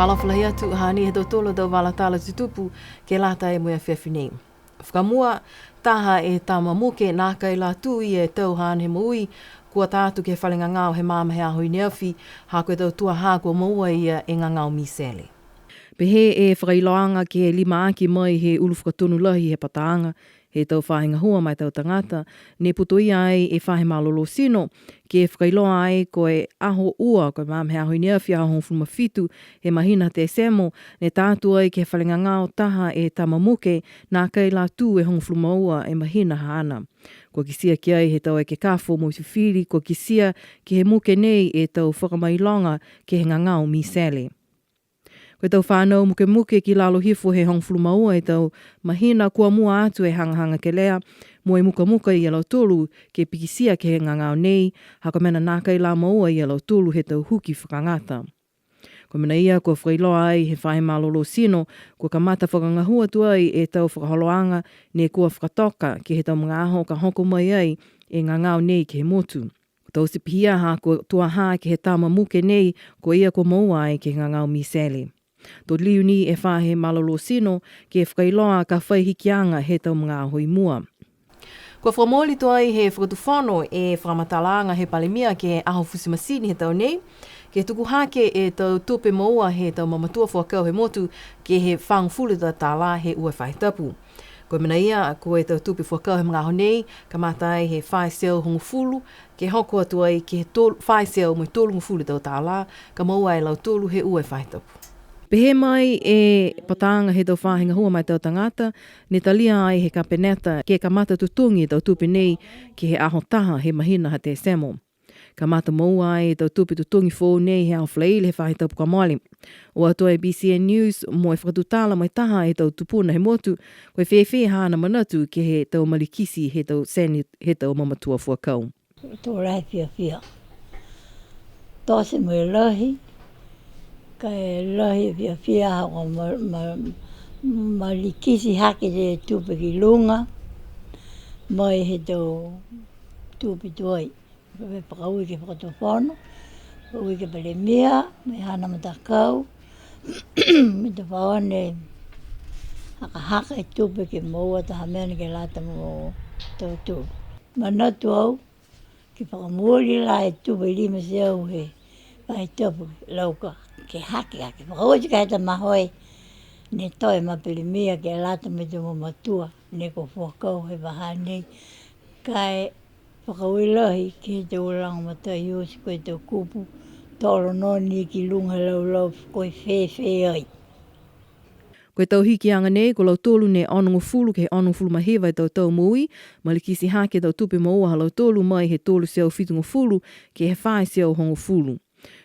Whalawhalahi atu hani he tolo tau walatala tutupu ke lata e moe whiawhinei. Whakamua taha e tama muke nā kai la tui e tau hāne he moui kua tātu ke whalinga ngāo he māma he ahui neawhi hā koe tau tua hā kua maua ia e ngā ngāo misele. Pehe e whakailoanga ke lima aki mai he ulu whakatunu lahi he pataanga he tau whahinga hua mai tau tangata, ne puto ia ai e whahe malolo sino, ke whakailoa ai koe aho ua, koe māme aho i neawhi aho fuma fitu, he mahina te semo, ne tātu ai ke whalinga ngāo taha e tamamuke, nā kei la tū e hong fuma ua e mahina haana. Ko kisia ki ai he tau e ke kāwho mo whiwhiri, ko kisia ki he muke nei e tau whakamailonga ke he ngangao mi sele. Koe tau whānau muke ki lalo hifo he hong fulumaua e tau mahina kua mua atu e hangahanga ke lea, mo e muka i alau tolu ke pikisia ke he ngangao nei, hako mena nākai la maua i alau tolu he tau huki whakangata. Ko mena ia kua whailoa ai he whahe malolo sino, kua kamata whakangahua tu ai e tau whakaholoanga ne kua whakatoka ke he tau mga aho ka hoko mai ai e ngangao nei ke he motu. Tau sipihia ha ko tua ha ke he tama muke nei ko ia ko maua ai ke ngangao misele. Tō liu ni e whahe malolo sino ke whakailoa ka whaihikianga he tau mga hoi mua. Kua whamoli to ai he whakatuwhano e whakamatalanga he palemia ke aho fusimasini he tau nei, ke tuku hake e tau tupe maua he tau mamatua whakau he motu ke he whangfulita tā la he ue whaitapu. Koe mena ia, ko e tau tupe whakau he mga aho nei, ka mata ai he whae seo hongu fulu, ke hoko atu ai ke he whae seo mo i tolu ngufulu tau tā la, ka maua e lau tolu he ue whaitapu. Pehe mai e patanga he tau whahinga hua mai tau tangata, ne talia ai he kapeneta ke kamata tutungi tau tupi nei ki he aho taha he mahina ha te semo. Kamata maua ai tau tupi tutungi fō nei he awhleile he whahi tau pukamali. O atua e BCN News mo e whakatutala mai taha he tau tupuna he motu, koe whewhe hana manatu ke he tau malikisi he tau seni he tau mamatua fuakau. Tō rai whia. Tōse mui lahi, kai lahi whia hako malikisi hake te tupe ki lunga, mai he tau tupe tuai. Me whakaui ke whakatopono, whakaui ke palemia, me hana matakau, me te whaone haka e tupe ke maua taha mena ke lata mo tau tupe. Manatu au, ke whakamuoli la e tupe lima se au he kai tupe lauka. Ke hake ake, whakaui ka heta mahoi, ne toi mapalemia ke lata me te matua, ne ko whakau he wahane, kai whakaui lahi ki te uranga matai usi koe te kupu, tolo noni ki lunga lau koe whewhe ai. Koe tau hiki anga nei, ko lau tolu ne anongo fulu ke he anongo fulu mahewa i tau mui, malikisi hake tau tupe maua lau tolu mai he tolu seo fitungo fulu ke he whae seo hongo fulu.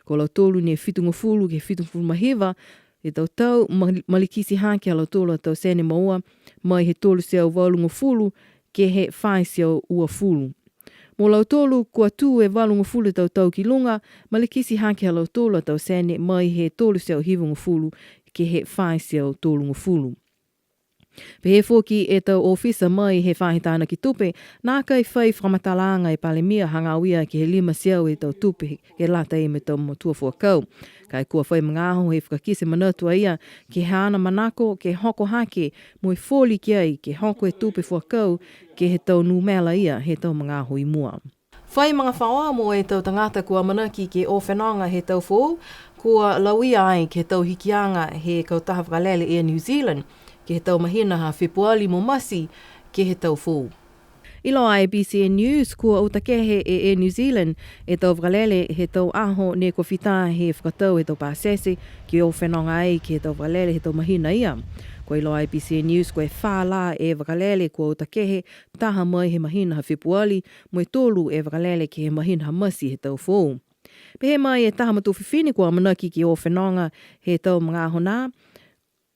Ko lau tolu ne fitungo fulu ke fitungo fulu mahewa, e tau malikisi hake lau tolu tau sene maua mai he tolu seo walungo fulu ke he whae seo ua fulu. Mo lau tolu kua tū e walungo fulu tau ki lunga, malikisi hake lau tolu tau sene mai he tolu seo hivungo fulu ke he whae seo tolungo fulu. Pehe fōki e tau ofisa mai he whahitana ki tupe, nā kai whai whamatalanga e palemia hangawia ki he lima seo e tau tupe ke lata e me tau matua fuakau. Kai kua whai mga aho he whakakise manatua ia ke hana manako ke hoko hake mo i fōli ki ai ke hoko e tupe fuakau ke he tau numela ia he tau mga aho i mua. Whai mga whaoa mo e tau tangata kua manaki ke o whenanga he tau fōu, kua lauia ai ke tau hikianga he kautaha whakalele e New Zealand, ke he tau mahina ha Februari mo masi ke he tau fōu. Ilo ai BCN News kua utakehe e New Zealand e tau whakalele he tau aho ne kua whita he whakatau he tau pāsese ke o whenanga ai ke he tau whakalele he tau mahina ia. Ko ilo ai BCN News koe whala e wakalele kua utakehe taha mai he mahina ha Februari mo e tolu e wakalele ke he mahina ha masi he tau fōu. Pehe mai e taha matu whiwhini kua manaki ki o whenanga he tau mga aho nā,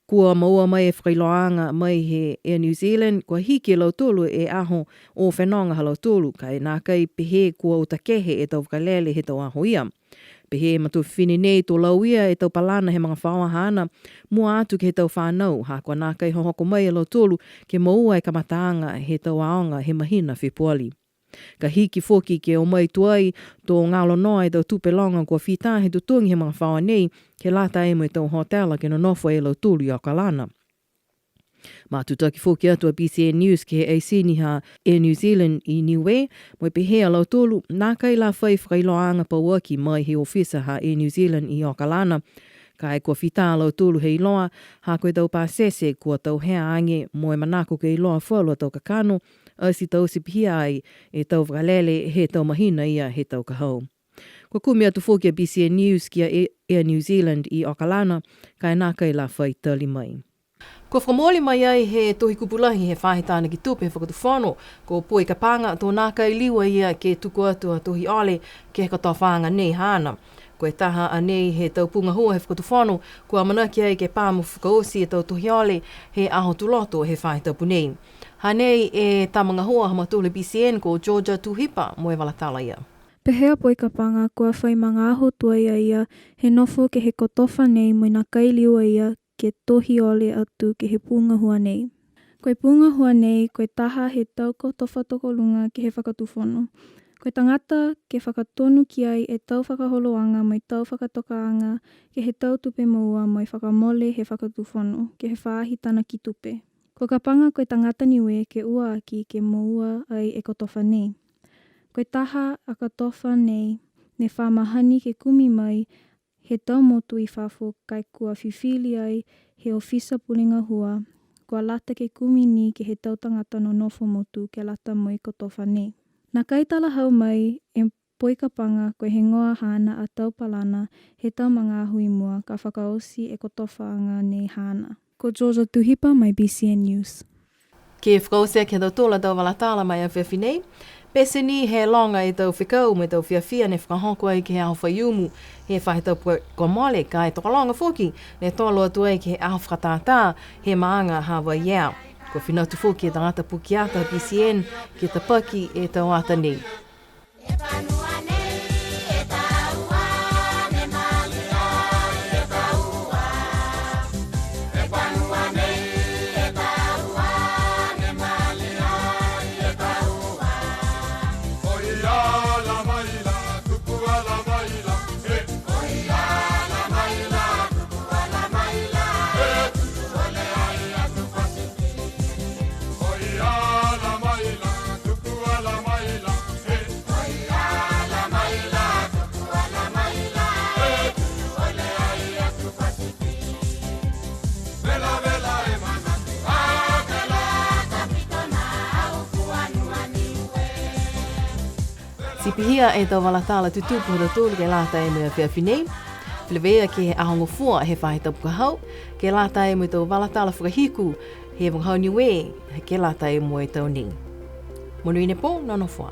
Kua maua mai e whakailoanga mai he Air New Zealand, kua hiki lau tolu e aho o whenonga halau tolu, kai nā kai pehe kua utakehe e tau whakalele he tau aho ia. Pehe matu whini nei tō lau ia e tau palana he mga whawahana, mua atu ke he tau whanau, ha kua nā kai hohoko mai e lau tolu ke maua e kamataanga he tau aonga he mahina whipuali. Ka hiki foki ke o mai tuai tō ngalo noa e tau tupelonga kua whita he tutungi he mga whawa nei ke lata e mo e tau hotela ke no nofo e lau tolu i Aukalana. Mā tutaki foki atu a BCN News ke he AC ni ha Air New Zealand i Niue, mo e pehea lau tolu, nā kai la whai whakailoanga pauaki mai he ofisa ha Air New Zealand i Aukalana, ka e kua whita lau tolu he iloa, ha koe tau pāsese kua tau hea ange mo e manako ke iloa whaulua tau kakano, a si tau si pihia ai e tau whakalele he tau mahina ia he tau kahau. Kua kumi atu foki a BCN News ki a Air New Zealand i Aukalana, ka e nā kai la whai tali mai. Ko whakamoli mai ai he tohi kupulahi he whahetana ki tupe he whakatu whano, ko poi ka panga tō nā kai liwa ia ke tuku atu a tohi ole ke he katoa whanga nei hana. Ko e taha a nei he tau punga hua he whakatu whano, kua manaki ai ke pāmu whakaosi e tau tohi ole he aho tuloto he whahetaupu nei. Hanei e tamanga hoa hamatule BCN ko Georgia Tuhipa mo e walatala ia. Pehea poi ka panga kua whai mga aho tuaia ia he nofo ke he kotofa nei mo nā kailiua ia ke tohi ole atu ke he punga hua nei. Koe punga hua nei, koe taha he tau kotofa tokolunga ke he whakatuwhono. Koe tangata ke whakatonu ki ai e tau whakaholoanga mo i tau whakatokaanga ke he tau tupe maua mo i whakamole he whakatuwhono ke he whaahitana ki tupe. Ko ka panga koe tangata niwe ke ua aki ke maua ai e kotofa nei. Koe taha a katofa nei, ne whamahani ke kumi mai, he tau motu i whafo kai kua whiwhili ai he ofisa pulinga hua, kua lata ke kumi ni ke he tau tangata no nofo motu ke lata mo i kotofa nei. Nā kaitala hau mai, e poi ka panga koe he ngoa hana a tau palana he tau mga ahui mua ka whakaosi e kotofaanga nei hana. Ko Georgia Tuhipa, mai BCN News. Ke whakaosea ke tau tōla tau walatala mai a whiawhi nei, pese ni he longa e tau whikau me tau whiawhia ne whakahoko ai ke he aho whaiumu he whahitau kua mole ka e tokalonga foki ne tolo atu ai ke he aho whakatātā he maanga hawa iau. Ko whinautu foki e tangata pukiata BCN ke tapaki e tau ata nei. Si pihia e tau walatala tutupu hata tūlu ke lata e mea whiawhi nei. Whilewea ke he ahongo fua he whahitapu ka hau, ke lata e mea tau walatala whakahiku he wangahau niwe ke lata e mea tau nei. Monuine po, nono fua.